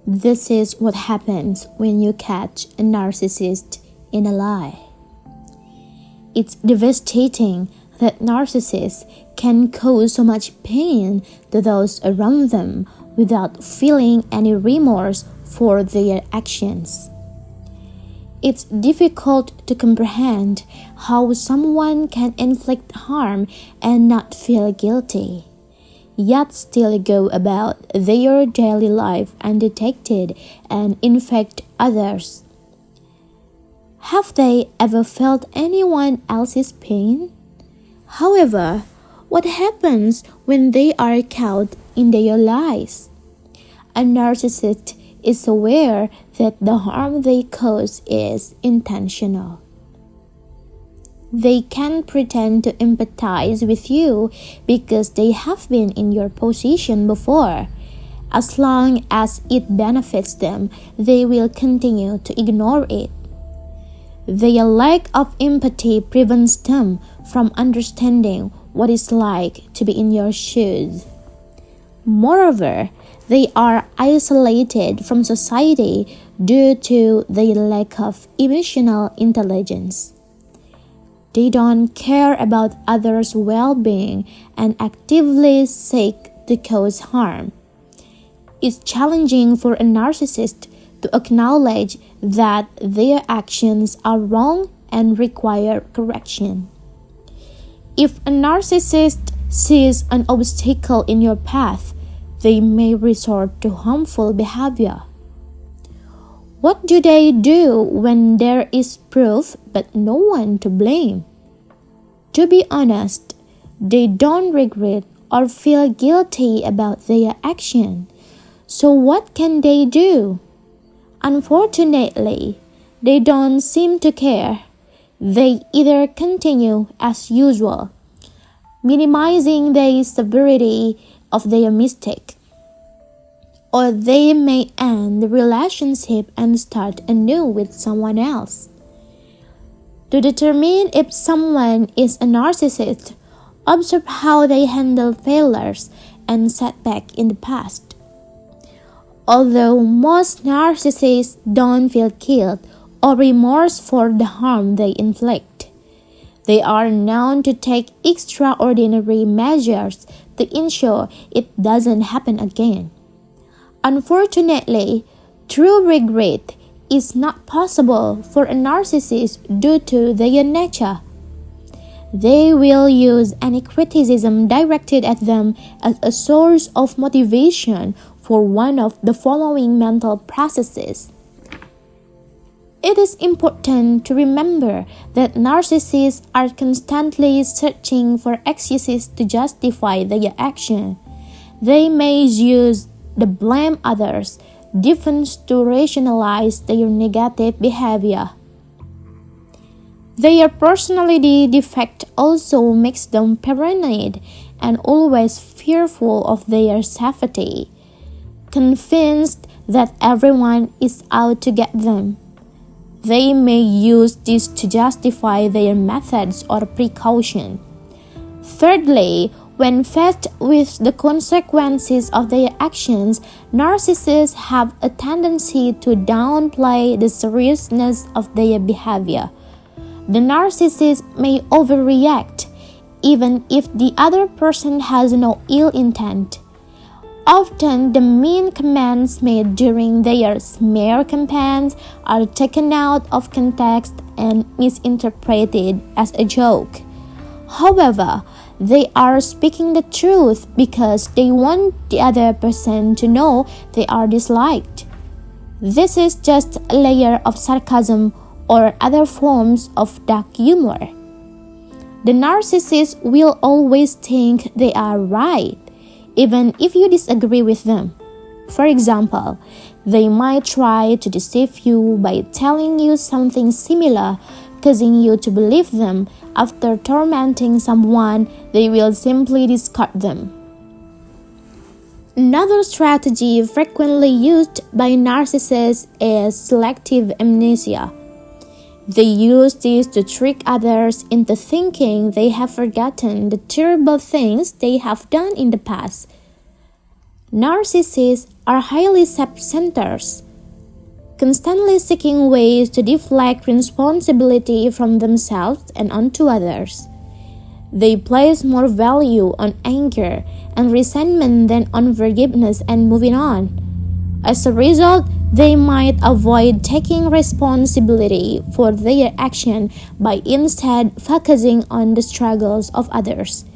This is what happens when you catch a narcissist in a lie. It's devastating that narcissists can cause so much pain to those around them without feeling any remorse for their actions. It's difficult to comprehend how someone can inflict harm and not feel guilty, yet still go about their daily life undetected and infect others. Have they ever felt anyone else's pain? However, what happens when they are caught in their lies? A narcissist is aware that the harm they cause is intentional. They can pretend to empathize with you because they have been in your position before. As long as it benefits them, they will continue to ignore it. Their lack of empathy prevents them from understanding what it's like to be in your shoes. Moreover, they are isolated from society due to their lack of emotional intelligence. They don't care about others' well-being and actively seek to cause harm. It's challenging for a narcissist to acknowledge that their actions are wrong and require correction. If a narcissist sees an obstacle in your path, they may resort to harmful behavior. What do they do when there is proof but no one to blame? To be honest, they don't regret or feel guilty about their action. So what can they do? Unfortunately, they don't seem to care. They either continue as usual, minimizing the severity of their mistake, or they may end the relationship and start anew with someone else. To determine if someone is a narcissist, observe how they handle failures and setbacks in the past. Although most narcissists don't feel guilt or remorse for the harm they inflict, they are known to take extraordinary measures to ensure it doesn't happen again. Unfortunately, true regret is not possible for a narcissist due to their nature. They will use any criticism directed at them as a source of motivation for one of the following mental processes. It is important to remember that narcissists are constantly searching for excuses to justify their action. They may use the blame others, defense to rationalize their negative behavior. Their personality defect also makes them paranoid and always fearful of their safety, convinced that everyone is out to get them. They may use this to justify their methods or precaution. Thirdly, when faced with the consequences of their actions, narcissists have a tendency to downplay the seriousness of their behavior. The narcissist may overreact, even if the other person has no ill intent. Often, the mean comments made during their smear campaigns are taken out of context and misinterpreted as a joke. However, they are speaking the truth because they want the other person to know they are disliked. This is just a layer of sarcasm or other forms of dark humor. The narcissist will always think they are right, even if you disagree with them. For example, they might try to deceive you by telling you something similar, causing you to believe them. After tormenting someone, they will simply discard them. Another strategy frequently used by narcissists is selective amnesia. They use this to trick others into thinking they have forgotten the terrible things they have done in the past. Narcissists are highly self-centered, constantly seeking ways to deflect responsibility from themselves and onto others. They place more value on anger and resentment than on forgiveness and moving on. As a result, they might avoid taking responsibility for their action by instead focusing on the struggles of others.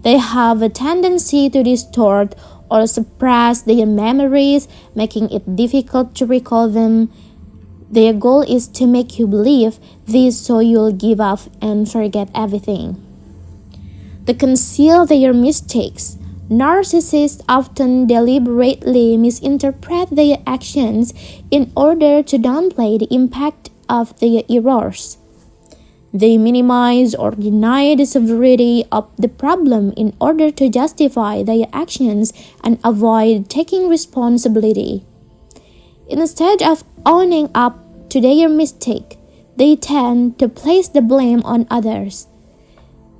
They have a tendency to distort or suppress their memories, making it difficult to recall them. Their goal is to make you believe this so you'll give up and forget everything. To conceal their mistakes, narcissists often deliberately misinterpret their actions in order to downplay the impact of their errors. They minimize or deny the severity of the problem in order to justify their actions and avoid taking responsibility. Instead of owning up to their mistake, they tend to place the blame on others.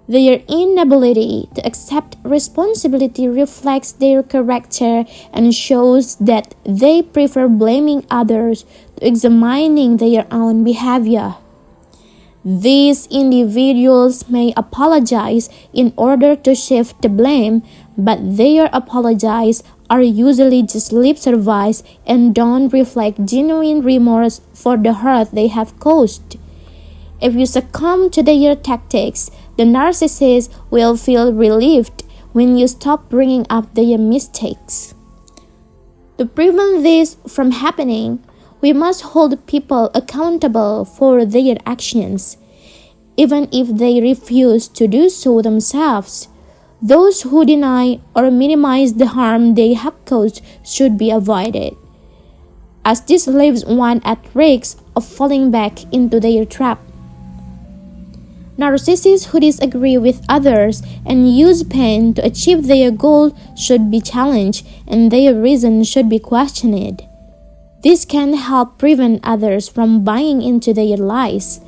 Their inability to accept responsibility reflects their character and shows that they prefer blaming others to examining their own behavior. These individuals may apologize in order to shift the blame, but their apologies are usually just lip service and don't reflect genuine remorse for the hurt they have caused. If you succumb to their tactics, the narcissist will feel relieved when you stop bringing up their mistakes. To prevent this from happening, we must hold people accountable for their actions, even if they refuse to do so themselves. Those who deny or minimize the harm they have caused should be avoided, as this leaves one at risk of falling back into their trap. Narcissists who disagree with others and use pain to achieve their goal should be challenged and their reason should be questioned. This can help prevent others from buying into their lies.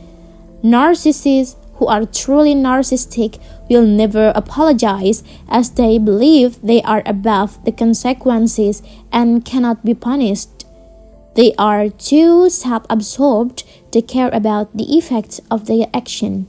Narcissists who are truly narcissistic will never apologize, as they believe they are above the consequences and cannot be punished. They are too self-absorbed to care about the effects of their action.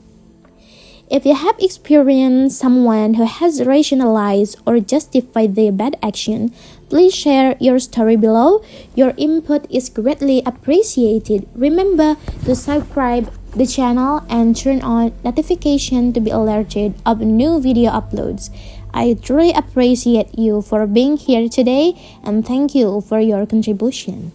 If you have experienced someone who has rationalized or justified their bad action, please share your story below. Your input is greatly appreciated. Remember to subscribe the channel and turn on notification to be alerted of new video uploads. I truly appreciate you for being here today and thank you for your contribution.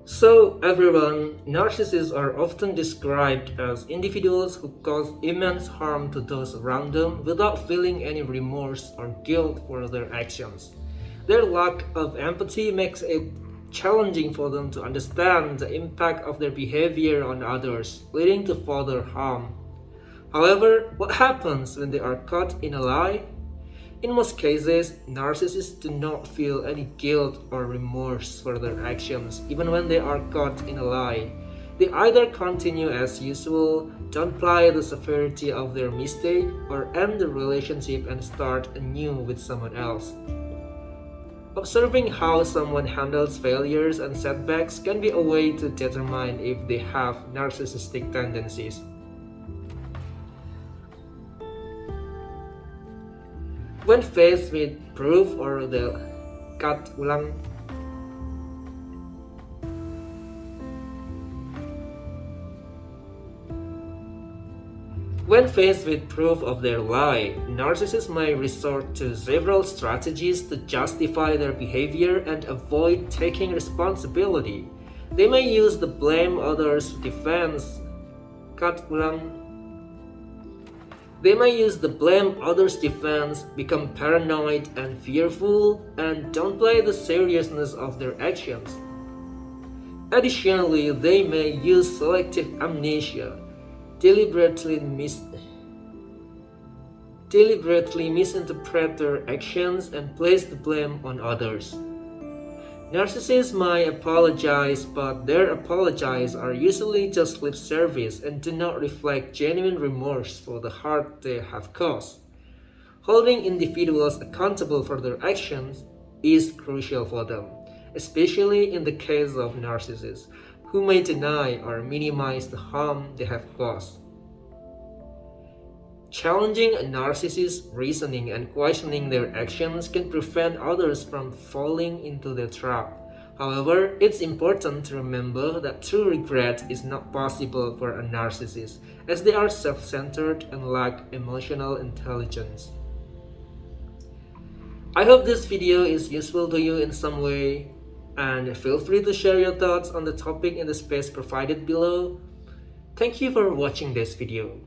So everyone, narcissists are often described as individuals who cause immense harm to those around them without feeling any remorse or guilt for their actions. Their lack of empathy makes it challenging for them to understand the impact of their behavior on others, leading to further harm. However, what happens when they are caught in a lie? In most cases, narcissists do not feel any guilt or remorse for their actions, even when they are caught in a lie. They either continue as usual, downplay the severity of their mistake, or end the relationship and start anew with someone else. Observing how someone handles failures and setbacks can be a way to determine if they have narcissistic tendencies. When faced with proof or the cut ulang, When faced with proof of their lie, narcissists may resort to several strategies to justify their behavior and avoid taking responsibility. They may use the blame others defense, cut ulang. They may use the blame others defense, become paranoid and fearful, and downplay the seriousness of their actions. Additionally, they may use selective amnesia, deliberately misinterpret their actions and place the blame on others. Narcissists might apologize, but their apologies are usually just lip service and do not reflect genuine remorse for the harm they have caused. Holding individuals accountable for their actions is crucial for them, especially in the case of narcissists, who may deny or minimize the harm they have caused. Challenging a narcissist's reasoning and questioning their actions can prevent others from falling into their trap. However, it's important to remember that true regret is not possible for a narcissist, as they are self-centered and lack emotional intelligence. I hope this video is useful to you in some way, and feel free to share your thoughts on the topic in the space provided below. Thank you for watching this video.